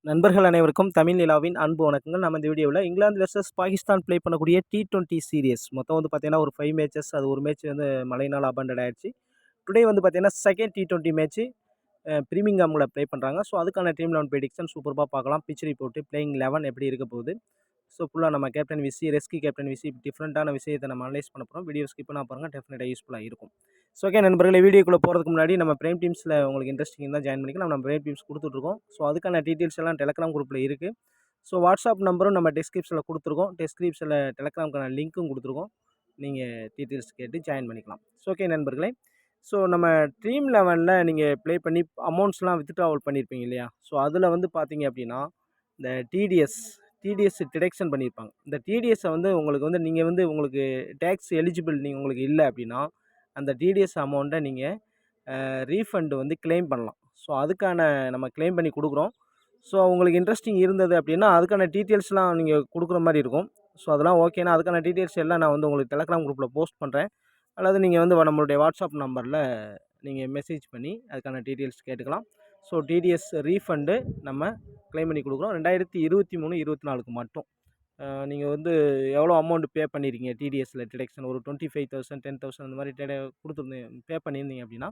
நண்பர்கள் அனைவருக்கும் தமிழ் நிலாவின் அன்பு வணக்கங்கள். நம்ம இந்த வீடியோவில் இங்கிலாந்து வெர்சஸ் பாகிஸ்தான் ப்ளே பண்ணக்கூடிய T20 சீரியஸ் மொத்தம் வந்து பார்த்தீங்கன்னா ஒரு 5 மேட்சஸ். அது ஒரு மேட்ச் வந்து மழையினால் அபண்டட் ஆயிடுச்சு. டுடே வந்து பார்த்தீங்கன்னா செகண்ட் T20 மேட்ச்சு பிரிமிங்ஹாமில் ப்ளே பண்ணுறாங்க. ஸோ அதுக்கான டீம் 11 ப்ரெடிக்ஷன் சூப்பராக பார்க்கலாம். பிச் ரிப்போர்ட்டு, பிளேயிங் 11 எப்படி இருக்க போகுது. ஸோ ஃபுல்லாக நம்ம கேப்டன் விசி, ரெஸ்கி கேப்டன் விசி, டிஃப்ரெண்ட்டான விஷயத்தை நம்ம அனலைஸ் பண்ண போகிறோம். வீடியோ ஸ்கிப் பண்ணால் பாருங்கள், டெஃபினட்டாக யூஸ்ஃபுல்லாக இருக்கும். ஸோ ஓகே நண்பர்களே, வீடியோக்குள்ளே போகிறதுக்கு முன்னாடி நம்ம பிரைம் டீம்ஸில் உங்களுக்கு இன்ட்ரெஸ்டிங் தான் ஜாயின் பண்ணிக்கலாம். நம்ம பிரைம் டீம்ஸ் கொடுத்துட்ருக்கோம். ஸோ அதுக்கான டீட்டெயில்ஸ் எல்லாம் டெலகிராம் குரூப்பில் இருக்குது. ஸோ வாட்ஸ்அப் நம்பரும் நம்ம டிஸ்கிரிப்ஷனில் கொடுத்துருக்கோம். டிஸ்கிரிப்ஷனில் டெலகிராமுக்கான லிங்க்கும் கொடுத்துருக்கோம். நீங்கள் டீட்டெயில்ஸ் கேட்டு ஜாயின் பண்ணிக்கலாம். ஸோ ஓகே நண்பர்களே, ஸோ நம்ம ட்ரீம் 11ல் நீங்கள் ப்ளே பண்ணி அமௌண்ட்ஸ்லாம் வித்ட்ராவல் பண்ணியிருப்பீங்க இல்லையா? ஸோ அதில் வந்து பார்த்தீங்க அப்படின்னா இந்த டிடிஎஸ் டிடெக்ஷன் பண்ணியிருப்பாங்க. இந்த டிடிஎஸ்ஸை வந்து உங்களுக்கு வந்து நீங்கள் வந்து உங்களுக்கு டேக்ஸ் எலிஜிபிள் நீங்கள் உங்களுக்கு இல்லை அப்படின்னா அந்த டிடிஎஸ் அமௌண்ட்டை நீங்கள் ரீஃபண்டு வந்து கிளைம் பண்ணலாம். ஸோ அதுக்கான நம்ம கிளைம் பண்ணி கொடுக்குறோம். ஸோ உங்களுக்கு இன்ட்ரெஸ்டிங் இருந்தது அப்படின்னா அதுக்கான டீட்டெயில்ஸ்லாம் நீங்கள் கொடுக்குற மாதிரி இருக்கும். ஸோ அதெல்லாம் ஓகேனா அதுக்கான டீட்டெயில்ஸ் எல்லாம் நான் வந்து உங்களுக்கு டெலகிராம் குரூப்பில் போஸ்ட் பண்ணுறேன். அல்லது நீங்கள் வந்து நம்மளுடைய வாட்ஸ்அப் நம்பரில் நீங்கள் மெசேஜ் பண்ணி அதுக்கான டீட்டெயில்ஸ் கேட்டுக்கலாம். ஸோ டிடிஎஸ் ரீஃபண்டு நம்ம கிளைம் பண்ணி கொடுக்குறோம். 2023, 24க்கு மட்டும். நீங்கள் வந்து எவ்வளோ அமௌண்ட் பே பண்ணியிருக்கீங்க டிடிஎஸ்ஸில் டிடெக்ஷன் ஒரு 25,000 10,000 அந்த மாதிரி பே பண்ணியிருந்தீங்க அப்படின்னா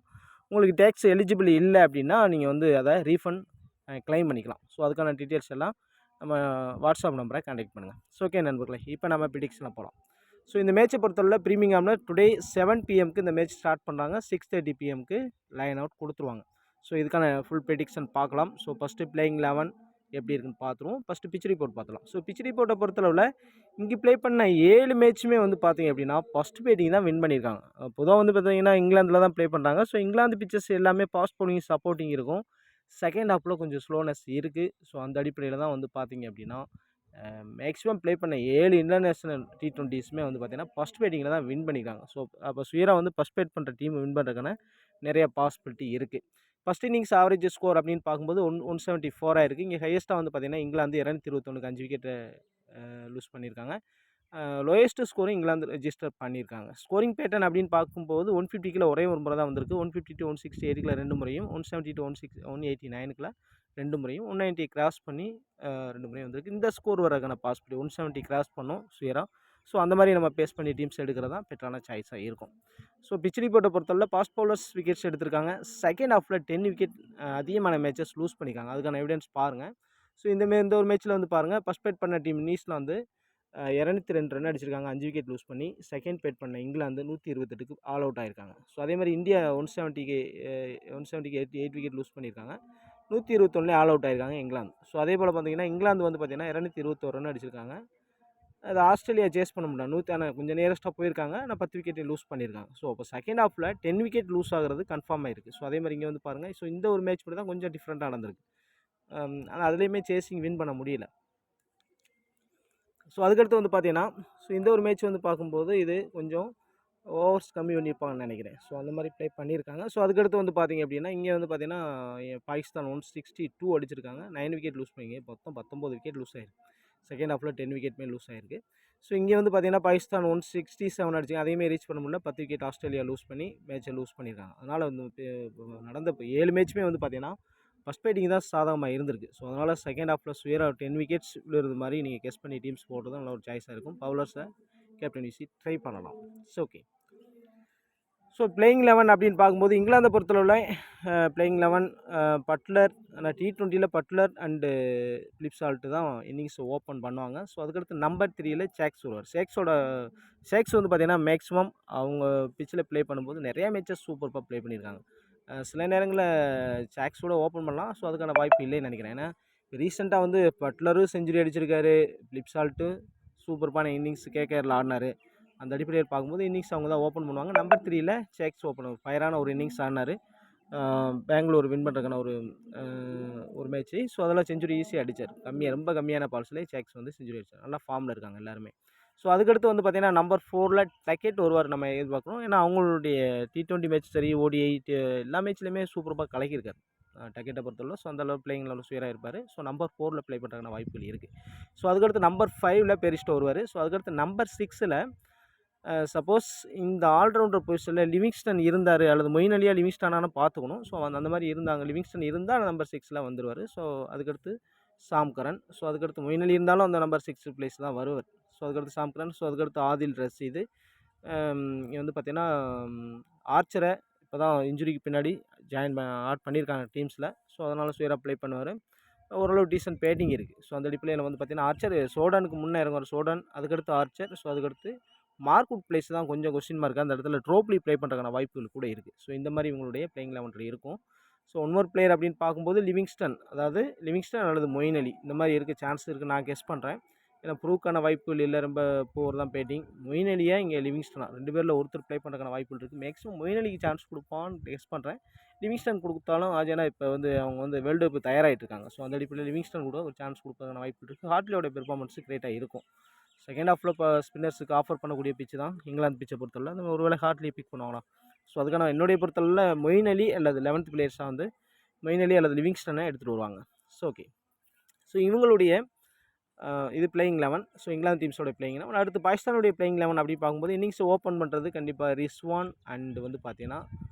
உங்களுக்கு டேக்ஸ் எலிஜிபிள் இல்லை அப்படின்னா நீங்கள் வந்து அதை ரீஃபண்ட் கிளைம் பண்ணிக்கலாம். ஸோ அதுக்கான டீட்டெயில்ஸ் எல்லாம் நம்ம வாட்ஸ்அப் நம்பரை கான்டாக்ட் பண்ணுங்கள். ஸோ ஓகே நண்பர்களே, இப்போ நம்ம ப்ரெடிக்ஷனில் போகலாம். ஸோ இந்த மேட்சை பொறுத்தவரை பிரிமிங்ஹாமில் டுடே 7 PM இந்த மேட்ச் ஸ்டார்ட் பண்ணுறாங்க. 6:30 PM லைன் அவுட் கொடுத்துருவாங்க. ஸோ இதுக்கான ஃபுல் ப்ரெடிக்ஷன் பார்க்கலாம். ஸோ ஃபஸ்ட்டு பிளேயிங் 11 எப்படி இருக்குன்னு பார்த்துருவோம். ஃபஸ்ட்டு பிச் ரிப்போர்ட் பார்த்துலாம். ஸோ பிச் ரிப்போர்ட்டை பொறுத்தளவில் இங்கே ப்ளே பண்ண 7 மேட்சுமே வந்து பார்த்தீங்க அப்படின்னா ஃபஸ்ட் பேட்டிங் தான் வின் பண்ணியிருக்காங்க. பொதுவாக வந்து பார்த்தீங்கன்னா இங்கிலாந்தில் தான் ப்ளே பண்ணுறாங்க. ஸோ இங்கிலாந்து பிச்சஸ் எல்லாமே ஃபாஸ்ட் பவுலிங் சப்போர்ட்டிங் இருக்கும். செகண்ட் ஹாஃபில் கொஞ்சம் ஸ்லோனஸ் இருக்குது. ஸோ அந்த அடிப்படையில் தான் வந்து பார்த்தீங்க அப்படின்னா மேக்ஸிமம் ப்ளே பண்ண 7 இன்டர்நேஷ்னல் T20ஸுமே வந்து பார்த்தீங்கன்னா ஃபஸ்ட் பேட்டிங்கில் தான் வின் பண்ணியிருக்காங்க. ஸோ அப்போ சுயராக வந்து ஃபஸ்ட் பேட் பண்ணுற டீம் வின் பண்ணுறதுக்கான நிறைய பாசிபிலிட்டி இருக்குது. ஃபஸ்ட் இன்னிங்ஸ் ஆவரேஜ் ஸ்கோர் அப்படின்னு பார்க்கும்போது 174 இருக்குது. இங்கே ஹையஸ்ட்டாக வந்து பார்த்தீங்கன்னா இங்கிலாந்து 221க்கு 5 விக்கெட்டை லூஸ் பண்ணியிருக்காங்க. லோயஸ்ட் ஸ்கோரும் இங்கிலாந்து ரெஜிஸ்டர் பண்ணியிருக்காங்க. ஸ்கோரிங் பேட்டர்ன் அப்படின்னு பார்க்கும்போது 150க்குள்ள ஒரே ஒரு முறை தான் வந்திருக்கு. 150 to 168க்குள்ள 2 முறையும், 170 to 189க்குள்ள 2 முறையும், 190 கிராஸ் பண்ணி 2 முறையும் வந்திருக்கு. இந்த ஸ்கோர் வரக்கான பாசிபிலிட்டி 170 கிராஸ் பண்ணும் சுயராக. ஸோ அந்த மாதிரி நம்ம பேஸ் பண்ணி டீம்ஸ் எடுக்கிறது தான் பெட்டரான சாய்ஸாக இருக்கும். ஸோ பிச் ரிப்போர்ட்டை பொறுத்தவரை ஃபாஸ்ட் பவுலர்ஸ் விக்கெட்ஸ் எடுத்திருக்காங்க. செகண்ட் ஹாஃபில் 10 விக்கெட் அதிகமான மேட்சஸ் லூஸ் பண்ணியிருக்காங்க. அதுக்கான எவிடன்ஸ் பாருங்கள். ஸோ இந்த ஒரு மேட்ச்சில் வந்து பாருங்கள், ஃபஸ்ட் பேட் பண்ண டீம் நீஸில் வந்து 202 ரன் அடிச்சிருக்காங்க, 5 விக்கெட் லூஸ் பண்ணி. செகண்ட் பேட் பண்ண இங்கிலாந்து 128க்கு ஆல் அவுட் ஆகிருக்காங்க. ஸோ அதே மாதிரி இந்தியா 170க்கு 8 விக்கெட் லூஸ் பண்ணியிருக்காங்க, 121 ஆல் அவுட் ஆகிருக்காங்க இங்கிலாந்து. ஸோ அதே போல் பார்த்தீங்கன்னா இங்கிலாந்து வந்து பார்த்தீங்கன்னா 221 ரன் அடிச்சிருக்காங்க. அது ஆஸ்திரேலியா சேஸ் பண்ண முடியல. ஆனால் கொஞ்சம் நியரஸ்ட்டாக போயிருக்காங்க. ஆனால் 10 விக்கெட்டை லூஸ் பண்ணியிருக்காங்க. ஸோ அப்போ செகண்ட் ஹாஃபில் 10 விக்கெட் லூஸ் ஆகிறது கன்ஃபார்ம் ஆயிருக்கு. ஸோ அதே மாதிரி இங்கே வந்து பாருங்கள். ஸோ இந்த ஒரு மேட்ச் மட்டும் தான் கொஞ்சம் டிஃப்ரெண்ட்டாக நடந்திருக்கு. ஆனால் அதுலேயுமே சேசிங் வின் பண்ண முடியல. ஸோ அதுக்கடுத்து வந்து பார்த்தீங்கன்னா ஸோ இந்த ஒரு மேட்ச் வந்து பார்க்கும்போது இது கொஞ்சம் ஓவர்ஸ் கம்மி பண்ணியிருப்பாங்கன்னு நினைக்கிறேன். ஸோ அந்த மாதிரி ப்ளே பண்ணியிருக்காங்க. ஸோ அதுக்கடுத்து வந்து பார்த்தீங்க அப்படின்னா இங்கே வந்து பார்த்தீங்கன்னா பாகிஸ்தான் 162 அடிச்சிருக்காங்க, 9 விக்கெட் லூஸ் பண்ணி மொத்தம் 19 விக்கெட் லூஸ் ஆயிருக்கு. செகண்ட் ஹாஃபில் 10 விக்கெட்டுமே லூஸ் ஆயிருக்கு. ஸோ இங்கே வந்து பார்த்தீங்கன்னா பாகிஸ்தான் 167 அடிச்சு அதையுமே ரீச் பண்ண முடியல. 10 விக்கெட் ஆஸ்திரேலியா லூஸ் பண்ணி மேட்சை லூஸ் பண்ணியிருக்காங்க. அதனால் வந்து நடந்த 7 மேட்சுமே வந்து பார்த்தீங்கன்னா ஃபஸ்ட் பேட்டிங் தான் சாதகமாக இருந்திருக்கு. ஸோ அதனால் செகண்ட் ஹாஃபில் சுயராக 10 விக்கெட்ஸ் விழுறது மாதிரி நீங்கள் கெஸ் பண்ணி டீம்ஸ் போடுறது நல்ல ஒரு சாய்ஸாக இருக்கும். பவுலர்ஸை கேப்டன் விசி ட்ரை பண்ணலாம். So okay. ஸோ பிளேயிங் 11 அப்படின்னு பார்க்கும்போது இங்கிலாந்தை பொறுத்தளவில் பிளேயிங் 11 பட்லர், ஆனால் T20யில் பட்லர் அண்டு பிலிப் சால்ட்டு தான் இன்னிங்ஸ் ஓப்பன் பண்ணுவாங்க. ஸோ அதுக்கடுத்து நம்பர் 3யில் சேக்ஸ் வருவார். சேக்ஸ் வந்து பார்த்திங்கன்னா மேக்ஸிமம் அவங்க பிச்சில் ப்ளே பண்ணும்போது நிறையா மேட்சஸ் சூப்பராக ப்ளே பண்ணியிருக்காங்க. சில நேரங்களில் சேக்ஸோட ஓப்பன் பண்ணலாம். ஸோ அதுக்கான வாய்ப்பு இல்லைன்னு நினைக்கிறேன். ஏன்னா ரீசெண்டாக வந்து பட்லரும் செஞ்சுரி அடிச்சிருக்காரு, பிலிப் சால்ட்டு சூப்பர்பான இன்னிங்ஸ் கேகேஆரில் ஆடினார். அந்த அடிப்படையில் பார்க்கும்போது இன்னிங்ஸ் அவங்க தான் ஓப்பன் பண்ணுவாங்க. நம்பர் 3யில் சேக்ஸ் ஓப்பன் ஃபயரான ஒரு இன்னிங்ஸ் ஆடினார். பெங்களூர் வின் பண்ணுறதுக்கான ஒரு மேட்ச்சு. ஸோ அதெல்லாம் செஞ்சுரி ஈஸியாக அடித்தார். ரொம்ப கம்மியான பால்ஸ்லேயே சேக்ஸ் வந்து செஞ்சுரி அடித்தார். நல்லா ஃபார்மில் இருக்காங்க எல்லாருமே. ஸோ அதுக்கடுத்து வந்து பார்த்திங்கன்னா நம்பர் 4ல் டக்கெட் வருவார் நம்ம எதிர்பார்க்குறோம். ஏன்னா அவங்களுடைய T20 மேட்ச் சரி, ODI எல்லா மேட்ச்லேயுமே சூப்பராக கலக்கியிருக்காரு டக்கெட்டை பொறுத்தவரை. ஸோ அந்தளவு பிளேயிங் லெவலில் சுயராக இருப்பார். ஸோ நம்பர் 4ல் ப்ளே பண்ணுறதுக்கான வாய்ப்புகள் இருக்குது. ஸோ அதுக்கடுத்து நம்பர் 5ல் பெரிஸ்டோ வருவார். ஸோ அதுக்கடுத்து நம்பர் 6ல் சப்போஸ் இந்த ஆல்ரவுண்டர் பொசிஷனில் லிவிங்ஸ்டன் இருந்தார் அல்லது மொயின் அலியா லிவிங்ஸ்டனானு பார்த்துக்கணும். ஸோ அந்த மாதிரி இருந்தாங்க. லிவிங்ஸ்டன் இருந்தால் நம்பர் 6ல் வந்துடுவார். ஸோ அதுக்கடுத்து சாம் கரன். ஸோ அதுக்கடுத்து மொயின் அலி இருந்தாலும் அந்த நம்பர் 6 பிளேஸ் தான் வருவார். ஸோ அதுக்கடுத்து சாம் கரன். ஸோ அதுக்கடுத்து ஆதில் ரஷீது. இங்கே வந்து பார்த்தீங்கன்னா ஆர்ச்சரை இப்போ தான் இன்ஜுரிக்கு பின்னாடி ஆட் பண்ணியிருக்காங்க டீம்ஸில். ஸோ அதனால் சுயராக ப்ளே பண்ணுவார். ஓரளவு டீசென்ட் பேட்டிங் இருக்குது. ஸோ அந்த அடிப்படையில் வந்து பார்த்தீங்கன்னா ஆர்ச்சர் சோடனுக்கு முன்னே இறங்குவார். சோடன் அதுக்கடுத்து ஆர்ச்சர். ஸோ அதுக்கடுத்து மார்க்வுட் பிளேஸ் தான் கொஞ்சம் கொஸ்டின் மார்க். அந்த இடத்துல ட்ரோப்லி ப்ளே பண்ணுறதுக்கான வாய்ப்புகள் கூட இருக்குது. ஸோ இந்த மாதிரி இவங்களுடைய பிளேயிங் 11 இருக்கும். ஸோ ஒன் பிளேயர் அப்படின்னு பார்க்கும்போது லிவிங்ஸ்டன், அதாவது லிவிங்ஸ்டன் அல்லது மொயின் அலி இந்த மாதிரி இருக்க சான்ஸ் இருக்குது நான் கெஸ் பண்ணுறேன். ஏன்னா ப்ரூவ்க்கான வாய்ப்புகள் இல்லை, ரொம்ப போர் தான் பேட்டிங். மொயின் அலியா இங்கே லிவிங்ஸ்டனா 2 பேரில் ஒருத்தர் ப்ளே பண்ணுறதுக்கான வாய்ப்புகள் இருக்குது. மேக்ஸிமம் மொயின் அலிக்கு சான்ஸ் கொடுப்பான்னு கெஸ் பண்ணுறேன். லிவிங்ஸ்டன் கொடுத்தாலும் ஏன்னா இப்போ வந்து அவங்க வந்து வேர்ல்டு கப் தயாராகிட்டு இருக்காங்க. ஸோ அந்த அடிப்படையில் லிவிங்ஸ்டன் கூட ஒரு சான்ஸ் கொடுப்பதற்கான வாய்ப்புகள் இருக்குது. ஹார்ட்லியோட பெர்ஃபார்மன்ஸ் கிரேட்டாக இருக்கும். செகண்ட் ஹாஃபில் இப்போ ஸ்பின்னர்ஸுக்கு ஆஃபர் பண்ணக்கூடிய பிச்சு தான் இங்கிலாந்து பிச்சை பொறுத்தவரை. அந்த ஒருவேளை ஹார்ட்லி பிக் பண்ணுவாங்களா. ஸோ அதுக்கான என்னுடைய பொறுத்தளவில் மொயின் அலி அல்லது 11th பிளேயர்ஸாக வந்து மொயின் அலி அல்லது லிவிங்ஸ்டனை எடுத்துகிட்டு வருவாங்க. So okay. ஸோ இவங்களுடைய இது பிளேயிங் 11. ஸோ இங்கிலாந்து டீம்ஸோட பிளேயிங் 11. அடுத்து பாகிஸ்தானுடைய பிளேயிங் 11 அப்படி பார்க்கும்போது இன்னிங்ஸ் ஓப்பன் பண்ணுறது கண்டிப்பாக ரிஸ்வான் அண்ட் வந்து பார்த்தீங்கன்னா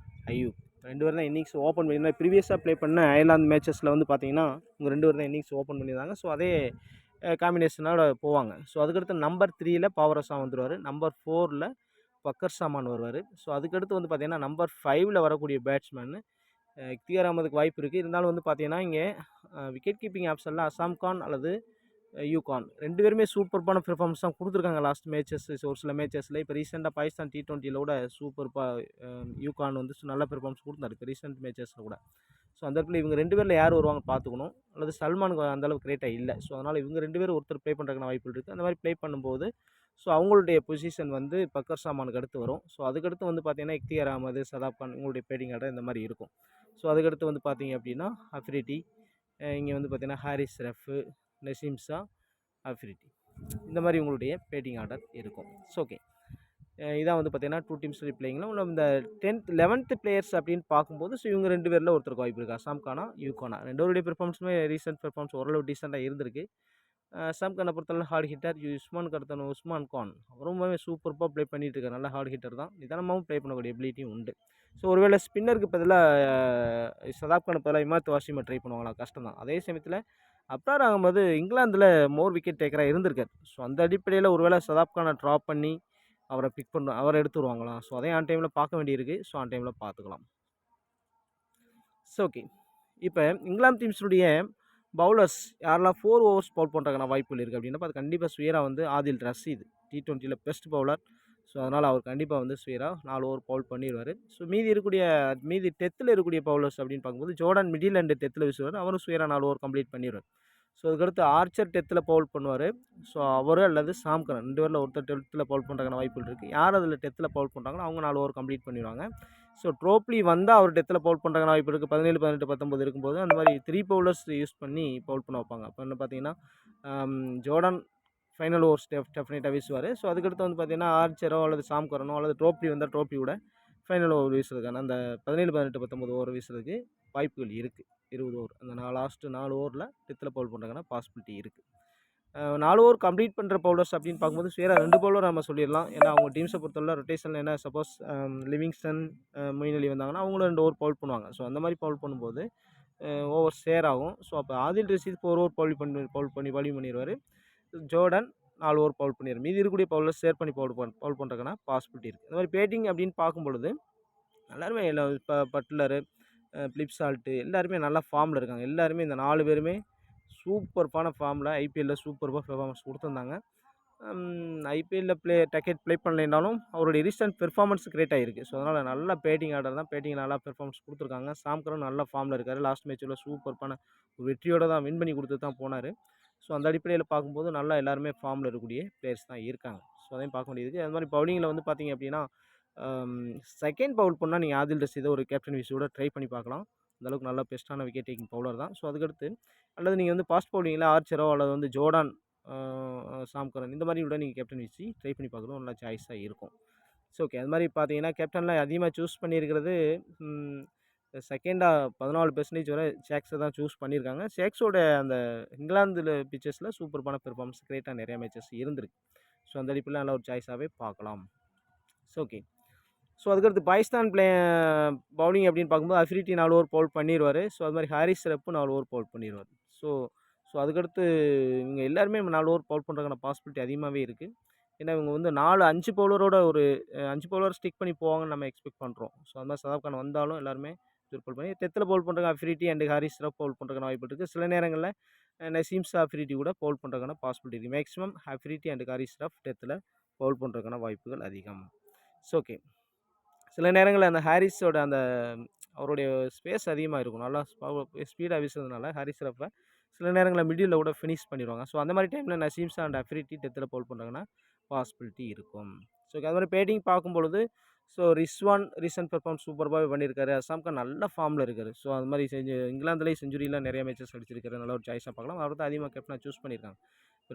அய்யூப் 2 பேர் தான் இன்னிங்ஸ் ஓப்பன் பண்ணி ப்ரீவியஸாக ப்ளே பண்ண அயர்லாந்து மேட்சஸில் வந்து பார்த்தீங்கன்னா இவங்க 2 பேர் தான் இன்னிங்ஸ் ஓப்பன் பண்ணியிருந்தாங்க. ஸோ அதே காம்பினேஷனோட போவாங்க. ஸோ அதுக்கடுத்து நம்பர் 3ல் பாவரஸா வந்துடுவார். நம்பர் 4ல் பக்கர் சாமான் வருவார். ஸோ அதுக்கடுத்து வந்து பார்த்தீங்கன்னா நம்பர் 5ல் வரக்கூடிய பேட்ஸ்மேன் இக்தியார் அகமதுக்கு வாய்ப்பு இருக்குது. இருந்தாலும் வந்து பார்த்தீங்கன்னா இங்கே விக்கெட் கீப்பிங் ஆப்ஷனில் அசாம் கான் அல்லது யூகான் 2 பேருமே சூப்பர்பான பெர்ஃபார்மன்ஸ் தான் கொடுத்துருக்காங்க லாஸ்ட் மேட்சஸ். ஒரு சில மேட்சஸில் இப்போ ரீசெண்டாக பாகிஸ்தான் T20ல கூட யூகான் வந்து நல்ல பெர்ஃபார்மன்ஸ் கொடுத்தாரு இப்போ ரீசெண்ட் மேட்சஸில் கூட. ஸோ அந்த இடத்துல இவங்க 2 பேரில் யார் வருவாங்க பார்த்துக்கணும். அல்லது சல்மானுக்கு அந்தளவுக்கு கிரேட்டாக இல்லை. ஸோ அதனால் இவங்க 2 பேரும் ஒருத்தர் ப்ளே பண்ணுறதுக்கான வாய்ப்புகள் இருக்குது. அந்த மாதிரி ப்ளே பண்ணும்போது ஸோ அவங்களுடைய பொசிஷன் வந்து பக்கர் சாமானுக்கு அடுத்து வரும். ஸோ அதுக்கடுத்து வந்து பார்த்தீங்கன்னா இக்தியார் அகமது, சதாப் கான் இவங்களுடைய பேட்டிங் ஆர்டர் இந்த மாதிரி இருக்கும். ஸோ அதுக்கடுத்து வந்து பார்த்தீங்க அப்படின்னா அஃப்ரிடி, இங்கே வந்து பார்த்தீங்கன்னா ஹாரிஸ் ரஃபு, நசீம் ஷா, அஃப்ரிடி இந்த மாதிரி உங்களுடைய பேட்டிங் ஆர்டர் இருக்கும். So okay. இதான் வந்து பார்த்தீங்கன்னா 2 டீம்ஸ் பிளேயிங்கில் உள்ள இந்த 11th பிளேயர்ஸ் அப்படின்னு பார்க்கும்போது ஸோ இவங்க 2 பேரில் ஒருத்தருக்கு வாய்ப்பு இருக்குது. அசாம் கானா, யூகானா 2 பேருடைய பெர்ஃபார்மன்ஸுமே ரீசெண்ட் பெர்ஃபார்மன்ஸ் ஓரளவு டீசெண்டாக இருந்திருக்கு. அசாம் கானை பொறுத்தவரை ஹார்ட் ஹிட்டர். உஸ்மான் அடுத்த உஸ்மான் கான் ரொம்பவே சூப்பராக ப்ளே பண்ணிட்டு இருக்காரு. நல்ல ஹார்ட் ஹிட்டர் தான். நிதானமாகவும் ப்ளே பண்ணக்கூடிய எபிலிட்டியும் உண்டு. ஸோ ஒருவேளை ஸ்பின்னருக்கு பதிலாக சதாப் கானுக்கு பதிலாக இமாத் வாசிமை ட்ரை பண்ணுவாங்களா, கஷ்டம் தான். அதே சமயத்தில் அப்ரார் அகமது இங்கிலாந்தில் மோர் விக்கெட் டேக்கராக இருந்திருக்காரு. ஸோ அந்த அடிப்படையில் ஒருவேளை சதாப் கானை ட்ராப் பண்ணி அவரை பிக் பண்ண அவரை எடுத்து வருவாங்களா. ஸோ அதையும் ஆன் டைமில் பார்க்க வேண்டியிருக்கு. ஸோ ஆன் டைமில் பார்த்துக்கலாம். So okay. இப்போ இங்கிலாந்து டீம்ஸுடைய பவுலர்ஸ் யாரெல்லாம் 4 ஓவர்ஸ் பவுல் பண்ணுறதுக்கான வாய்ப்புகள் இருக்குது அப்படின்னா அது கண்டிப்பாக சுயரா வந்து ஆதில் ரஷீது T20யில் பெஸ்ட் பவுலர். ஸோ அதனால் அவர் கண்டிப்பாக வந்து சுயரா 4 ஓவர் பவுல் பண்ணிடுவார். ஸோ மீதி 10th இருக்கக்கூடிய பவுலர்ஸ் அப்படின்னு பார்க்கும்போது ஜோர்டன் மிடில் அண்ட் 10th வீசுவார். அவரும் சுயரா 4 ஓவர் கம்ப்ளீட் பண்ணிடுவார். ஸோ அதுக்கடுத்து ஆர்ச்சர் 10th பவுல் பண்ணுவார். ஸோ அவர் அல்லது சாம் கரன் 2 பேரில் ஒருத்தர் 10th பவுல் பண்ணுறதுக்கான வாய்ப்புகள் இருக்குது. யார் அதில் 10th பவுல் பண்ணுறாங்களோ அவங்க 4 ஓவர் கம்ப்ளீட் பண்ணிடுவாங்க. ஸோ ட்ரோப்லி வந்தால் அவர் 10th பவுல் பண்ணுறதுக்கான வாய்ப்பு இருக்குது. 17, 18, 19 இருக்கும்போது அந்த மாதிரி 3 பவுலர்ஸ் யூஸ் பண்ணி பவுல் பண்ண வைப்பாங்க. அப்போ என்ன பார்த்தீங்கன்னா ஜோர்டன் ஃபைனல் ஓவர்ஸ் டெஃபினட்டாக வீசுவார். ஸோ அதுக்கடுத்து வந்து பார்த்தீங்கன்னா ஆர்ச்சரோ அல்லது சாம் கரனோ அல்லது ட்ரோப்லி வந்தால் ட்ரோப்லியோட ஃபைனல் ஓவர் வீசுறதுக்கான அந்த 17, 18, 19 ஓவர் வீசுறதுக்கு வாய்ப்புகள் இருக்குது. 20 ஓவர் அந்த லாஸ்ட்டு 4 ஓவரில் 10th பவுல் பண்ணுறதுக்கான பாசிபிலிட்டி இருக்குது. 4 ஓவர் கம்ப்ளீட் பண்ணுற பவுலர்ஸ் அப்படின்னு பார்க்கும்போது வேறு 2 பவுலர் நம்ம சொல்லிடலாம். ஏன்னா அவங்க டீம்ஸை பொறுத்தவரை ரொட்டேஷனில் என்ன சப்போஸ் லிவிங்ஸ்டன், மொயின் அலி வந்தாங்கன்னா அவங்களும் 2 ஓவர் பவுல் பண்ணுவாங்க. ஸோ அந்த மாதிரி பவுல் பண்ணும்போது ஓவர் ஷேர் ஆகும். ஸோ அப்போ ஆதில் ரஷீத் 4 ஓவர் பவுல் பண்ணி பவுலிங் பண்ணிடுவார். ஜோர்டன் 4 ஓவர் பவுல் பண்ணிடுவார். மீதி இருக்கக்கூடிய பவுலர் ஷேர் பண்ணி பவுல் பண்ணுறதுக்கான பாசிபிலிட்டி இருக்குது. இந்த மாதிரி பேட்டிங் அப்படின்னு பார்க்கும்பொழுது எல்லாருமே இப்போ பட்லரு, பிலிப் சால்ட்டு எல்லாருமே நல்லா ஃபார்மில் இருக்காங்க. எல்லாருமே இந்த 4 பேருமே சூப்பர்பான ஃபார்மில் ஐபிஎல்லில் சூப்பர்பாக பெர்ஃபார்மன்ஸ் கொடுத்துருந்தாங்க. ஐபிஎல்லில் ப்ளே பண்ணலைனாலும் அவருடைய ரீசெண்ட் பெர்ஃபார்மன்ஸ் கிரேட்டாக இருக்குது. ஸோ அதனால் நல்ல பேட்டிங் ஆர்டர் தான். பேட்டிங் நல்லா பெர்ஃபார்மன்ஸ் கொடுத்துருக்காங்க. சாம் கரன் நல்ல ஃபார்மில் இருக்கார். லாஸ்ட் மேட்சில் சூப்பர்பான வெற்றியோடு தான் வின் பண்ணி கொடுத்து தான் போனார். ஸோ அந்த அடிப்படையில் பார்க்கும்போது நல்லா எல்லாருமே ஃபார்மில் இருக்கக்கூடிய பிளேயர்ஸ் தான் இருக்காங்க. ஸோ அதையும் பார்க்க வேண்டியது. அது மாதிரி பவுலிங்கில் வந்து பார்த்தீங்க அப்படின்னா செகண்ட் பவுல் பண்ணால் நீங்கள் ஆதில் ரஷீதை ஒரு கேப்டன் விசியோட ட்ரை பண்ணி பார்க்கலாம். அந்தளவுக்கு நல்ல பெஸ்ட்டான விக்கெட் டேக்கிங் பவுலர் தான். ஸோ அதுக்கடுத்து அல்லது நீங்கள் வந்து ஃபாஸ்ட் பவுலிங்கில் ஆர்ச்சரோ அல்லது வந்து ஜோர்டான், சாம் கரன் இந்த மாதிரி விட நீங்கள் கேப்டன் விசி ட்ரை பண்ணி பார்க்கணும். நல்ல சாய்ஸாக இருக்கும். So okay. அது மாதிரி பார்த்தீங்கன்னா கேப்டனில் அதிகமாக சூஸ் பண்ணியிருக்கிறது செகண்டாக 14% வரை ஷேக்ஸை தான் சூஸ் பண்ணியிருக்காங்க. ஷேக்ஸோட அந்த இங்கிலாந்தில் பிச்சஸில் சூப்பர்பான பெர்ஃபார்மன்ஸ் கிரேட்டாக நிறையா மேட்சஸ் இருந்திருக்கு. ஸோ அந்த அடிப்படையில் நல்ல ஒரு சாய்ஸாகவே பார்க்கலாம். So okay. ஸோ அதுக்கடுத்து பாகிஸ்தான் பவுலிங் அப்படின்னு பார்க்கும்போது அஃப்ரிடி 4 ஓவர் பவுல் பண்ணிடுவார். ஸோ அது மாதிரி ஹாரிஸ் ரஃப்பு 4 ஓவர் பவுல் பண்ணிடுவார். ஸோ ஸோ அதுக்கடுத்து இவங்க எல்லாருமே 4 ஓவர் பவுல் பண்ணுறதுக்கான பாசிபிலிட்டி அதிகமாகவே இருக்குது. ஏன்னா இவங்க வந்து 5 பவுலரோட ஒரு 5 பவுலர் ஸ்டிக் பண்ணி போவாங்கன்னு நம்ம எக்ஸ்பெக்ட் பண்ணுறோம். ஸோ அது மாதிரி சதாப் கான் வந்தாலும் எல்லாருமே பவுல் பண்ணி டெத்தில் பவுல் பண்ணுறதுக்கு அஃப்ரிடி அண்ட் ஹாரிஸ் ரஃப் பவுல் பண்ணுறதுக்கான வாய்ப்பு இருக்குது. சில நேரங்களில் நசீம் ஷா அஃப்ரிடி கூட பவுல் பண்ணுறதுக்கான பாசிபிலிட்டி இருக்குது. மேக்ஸிமம் அஃப்ரிடி அண்ட் ஹாரிஸ் ரஃப் டெத்தில் பவுல் பண்ணுறதுக்கான வாய்ப்புகள் அதிகம். ஸோ ஓகே, சில நேரங்களில் அந்த ஹாரிஸோட அந்த அவருடைய ஸ்பேஸ் அதிகமாக இருக்கும். நல்லா ஸ்பீடாக வீசுறதுனால ஹாரிஸ் ரஃப்பை சில நேரங்களில் மிடில் கூட ஃபினிஷ் பண்ணிடுவாங்க. ஸோ அந்த மாதிரி டைமில் நசீம் ஷா அண்ட் அஃப்ரிடி டெத்தில் பவுல் பண்ணுறாங்கன்னா பாசிபிலிட்டி இருக்கும். ஸோ அது மாதிரி பேட்டிங் பார்க்கும்பொழுது ஸோ ரீசன்ட் பெர்ஃபார்மன்ஸ் சூப்பராகவே பண்ணியிருக்காரு. அசாம் கான் நல்ல ஃபார்மில் இருக்காரு. ஸோ அது மாதிரி இங்கிலாந்துலேயே செஞ்சுரியில் நிறைய மேட்சஸ் அடிச்சிருக்காரு. நல்ல ஒரு சாய்ஸாக பார்க்கலாம். அவர் தான் அதிகமாக கேப்டனாக சூஸ் பண்ணியிருக்காங்க.